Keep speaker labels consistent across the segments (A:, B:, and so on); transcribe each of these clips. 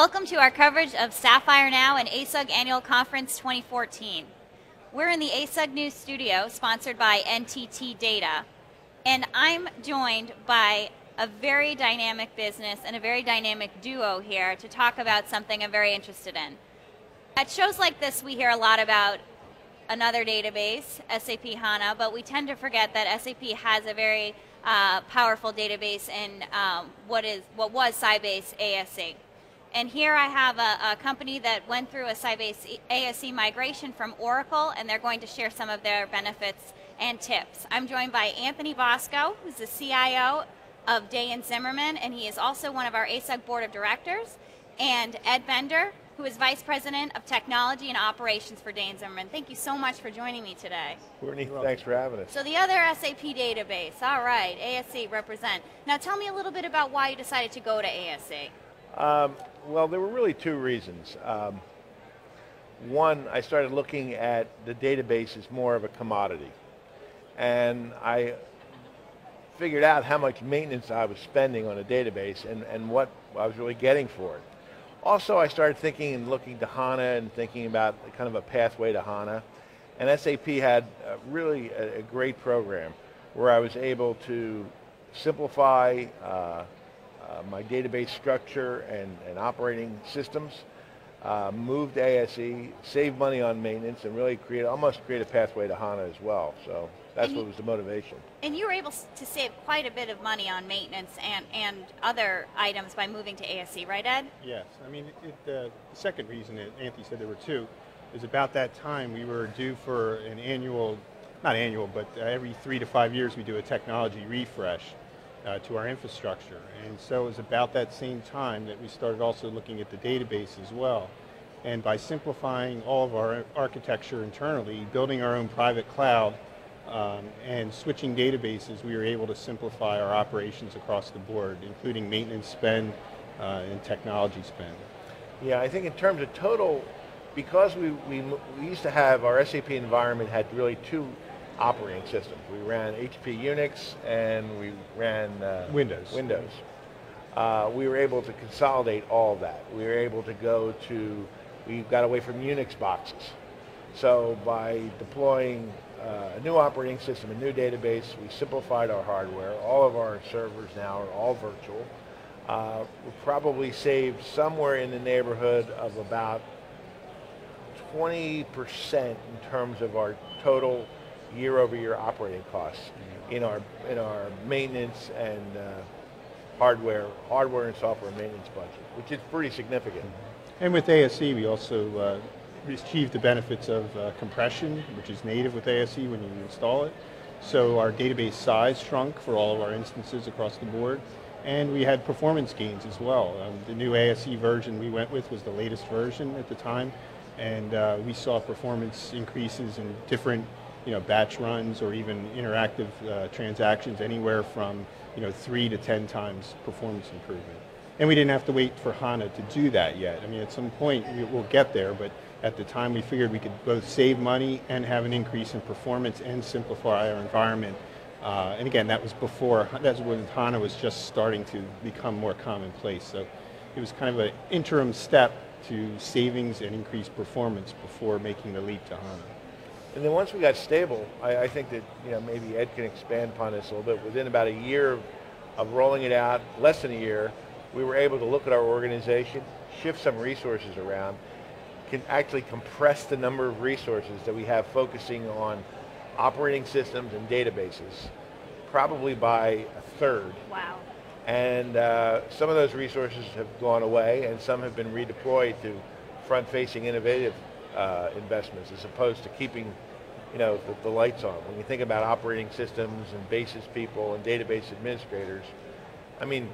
A: Welcome to our coverage of Sapphire Now and ASUG Annual Conference 2014. We're in the ASUG News Studio, sponsored by NTT Data, and I'm joined by a very dynamic business and a very dynamic duo here to talk about something I'm very interested in. At shows like this, we hear a lot about another database, SAP HANA, but we tend to forget that SAP has a very powerful database in what was SAP ASE. And here I have a company that went through a SAP ASE migration from Oracle, and they're going to share some of their benefits and tips. I'm joined by Anthony Bosco, who's the CIO of Day & Zimmermann, and he is also one of our ASUG Board of Directors, and Ed Bender, who is Vice President of Technology and Operations for Day & Zimmermann. Thank you so much for joining me today.
B: Courtney, thanks for having us.
A: So the other SAP database, all right, ASE, represent. Now tell me a little bit about why you decided to go to ASE.
B: Well, there were really two reasons. One, I started looking at the database as more of a commodity. And I figured out how much maintenance I was spending on a database and what I was really getting for it. Also, I started thinking and looking to HANA and thinking about kind of a pathway to HANA. And SAP had really a great program where I was able to simplify my database structure and operating systems, move to ASE, save money on maintenance, and really almost create a pathway to HANA as well. So that's what was the motivation. And
A: you were able to save quite a bit of money on maintenance and other items by moving to ASE, right, Ed?
C: Yes. I mean, the second reason that Anthony said there were two is about that time we were due for an annual, not annual, but every 3 to 5 years we do a technology refresh to our infrastructure. And so it was about that same time that we started also looking at the database as well. And by simplifying all of our architecture internally, building our own private cloud, and switching databases, we were able to simplify our operations across the board, including maintenance spend and technology spend.
B: Yeah, I think in terms of total, because we used to have our SAP environment had really two operating systems. We ran HP Unix and we ran
C: Windows.
B: We were able to consolidate all of that. We were able to we got away from Unix boxes. So by deploying a new operating system, a new database, we simplified our hardware. All of our servers now are all virtual. We probably saved somewhere in the neighborhood of about 20% in terms of our total year-over-year operating costs in our maintenance and hardware and software maintenance budget, which is pretty significant.
C: And with ASE, we also achieved the benefits of compression, which is native with ASE when you install it. So our database size shrunk for all of our instances across the board, and we had performance gains as well. The new ASE version we went with was the latest version at the time, and we saw performance increases in different batch runs or even interactive transactions, anywhere from 3 to 10 times performance improvement. And we didn't have to wait for HANA to do that yet. I mean, at some point we'll get there, but at the time we figured we could both save money and have an increase in performance and simplify our environment. And again, that's when HANA was just starting to become more commonplace. So it was kind of an interim step to savings and increased performance before making the leap to HANA.
B: And then once we got stable, I think that maybe Ed can expand upon this a little bit. Within about a year of rolling it out, less than a year, we were able to look at our organization, shift some resources around, can actually compress the number of resources that we have focusing on operating systems and databases, probably by a third.
A: Wow. And
B: some of those resources have gone away, and some have been redeployed to front-facing innovative investments, as opposed to keeping the lights on. When you think about operating systems and basis people and database administrators, I mean,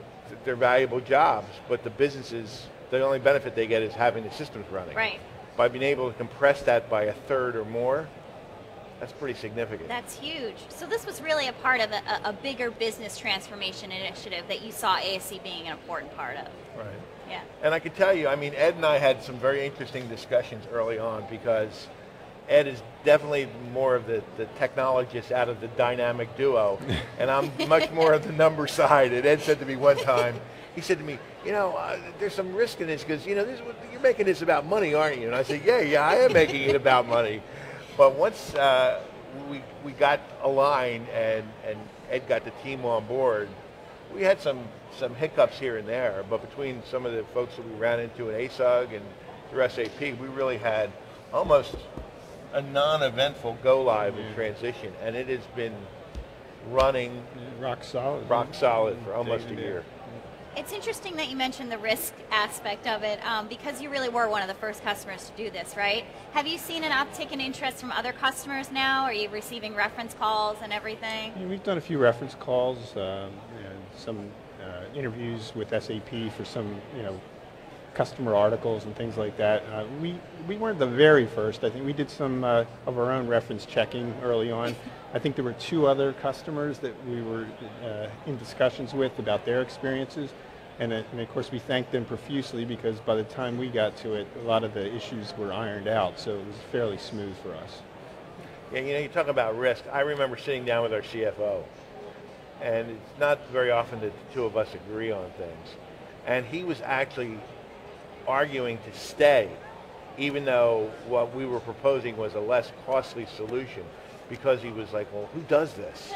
B: they're valuable jobs, but the businesses, the only benefit they get is having the systems running.
A: Right.
B: By being able to compress that by a third or more, that's pretty significant.
A: That's huge. So this was really a part of a bigger business transformation initiative that you saw ASE being an important part of.
B: Right.
A: Yeah.
B: And I can tell you, I mean, Ed and I had some very interesting discussions early on, because Ed is definitely more of the technologist out of the dynamic duo, and I'm much more of the number side. And Ed said to me one time, he said to me, there's some risk in this because, you're making this about money, aren't you? And I said, yeah, I am making it about money. But once we got aligned and Ed got the team on board, we had some hiccups here and there, but between some of the folks that we ran into at ASUG and through SAP, we really had almost a non-eventful go-live and transition, and it has been running
C: rock solid
B: for almost a year.
A: It's interesting that you mentioned the risk aspect of it because you really were one of the first customers to do this, right? Have you seen an uptick in interest from other customers now? Are you receiving reference calls and everything?
C: Yeah, we've done a few reference calls, some interviews with SAP for some, customer articles and things like that. We weren't the very first. I think we did some of our own reference checking early on. I think there were 2 other customers that we were in discussions with about their experiences, and of course we thanked them profusely because by the time we got to it, a lot of the issues were ironed out, so it was fairly smooth for us.
B: Yeah, you talk about risk. I remember sitting down with our CFO, and it's not very often that the 2 of us agree on things, and he was actually arguing to stay, even though what we were proposing was a less costly solution, because he was like, well, who does this?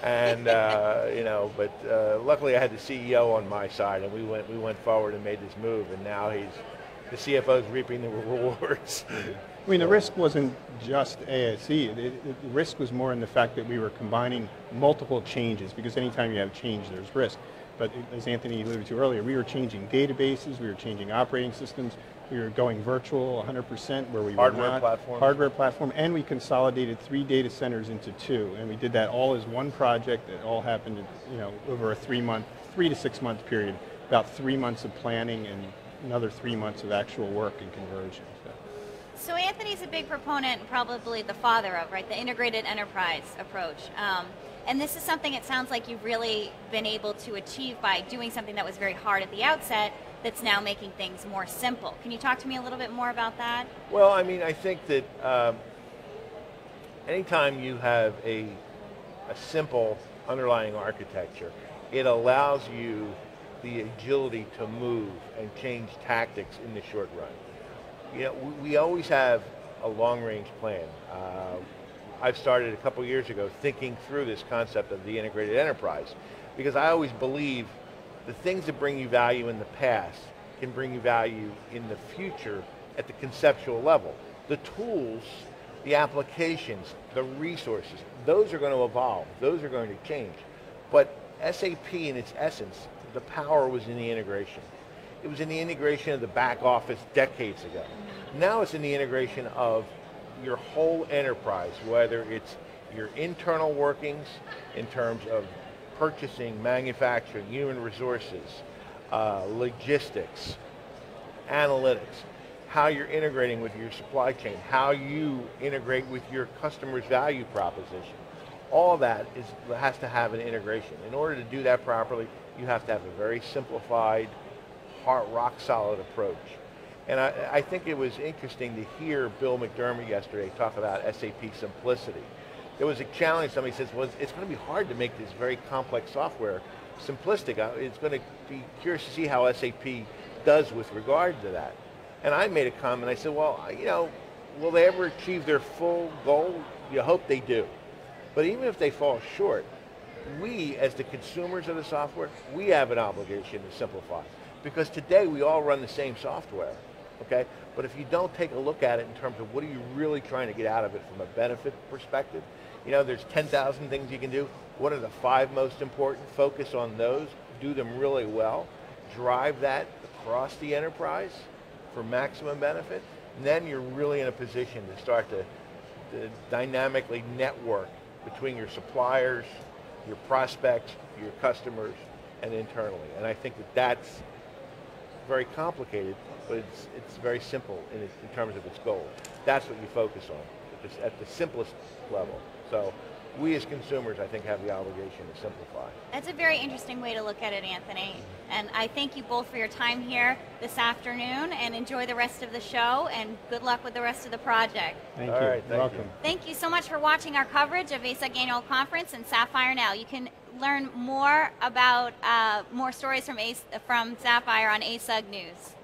B: And but luckily I had the CEO on my side, and we went forward and made this move, and now the CFO's reaping the rewards.
C: I mean, the risk wasn't just ASE. The risk was more in the fact that we were combining multiple changes, because anytime you have change, there's risk. But as Anthony alluded to earlier, we were changing databases, we were changing operating systems, we were going virtual 100% where we were not. Hardware platform, and we consolidated 3 data centers into 2, and we did that all as one project. It all happened, over a 3 to 6 month period. About 3 months of planning and another 3 months of actual work and conversion.
A: So Anthony's a big proponent, and probably the father of, right, the integrated enterprise approach. And this is something it sounds like you've really been able to achieve by doing something that was very hard at the outset that's now making things more simple. Can you talk to me a little bit more about that?
B: Well, I mean, I think that anytime you have a simple underlying architecture, it allows you the agility to move and change tactics in the short run. We always have a long-range plan. I've started a couple years ago thinking through this concept of the integrated enterprise, because I always believe the things that bring you value in the past can bring you value in the future at the conceptual level. The tools, the applications, the resources, those are going to evolve, those are going to change. But SAP in its essence, the power was in the integration. It was in the integration of the back office decades ago. Now it's in the integration of your whole enterprise, whether it's your internal workings in terms of purchasing, manufacturing, human resources, logistics, analytics, how you're integrating with your supply chain, how you integrate with your customer's value proposition. All that has to have an integration. In order to do that properly, you have to have a very simplified, rock solid approach. And I think it was interesting to hear Bill McDermott yesterday talk about SAP simplicity. There was a challenge. Somebody says, well, it's going to be hard to make this very complex software simplistic. It's going to be curious to see how SAP does with regard to that. And I made a comment. I said, well, will they ever achieve their full goal? You hope they do. But even if they fall short, we, as the consumers of the software, we have an obligation to simplify. Because today we all run the same software, okay? But if you don't take a look at it in terms of what are you really trying to get out of it from a benefit perspective, there's 10,000 things you can do. What are the 5 most important? Focus on those, do them really well, drive that across the enterprise for maximum benefit, and then you're really in a position to start to dynamically network between your suppliers, your prospects, your customers, and internally. And I think that's very complicated, but it's very simple in terms of its goal. That's what you focus on at the simplest level. So we as consumers, I think, have the obligation to simplify.
A: That's a very interesting way to look at it, Anthony. And I thank you both for your time here this afternoon, and enjoy the rest of the show, and good luck with the rest of the project.
C: Thank you.
B: All right,
C: Welcome.
B: you.
A: Thank you so much for watching our coverage of ASUG Annual Conference and Sapphire Now. You can learn more about more stories from Sapphire on ASUG News.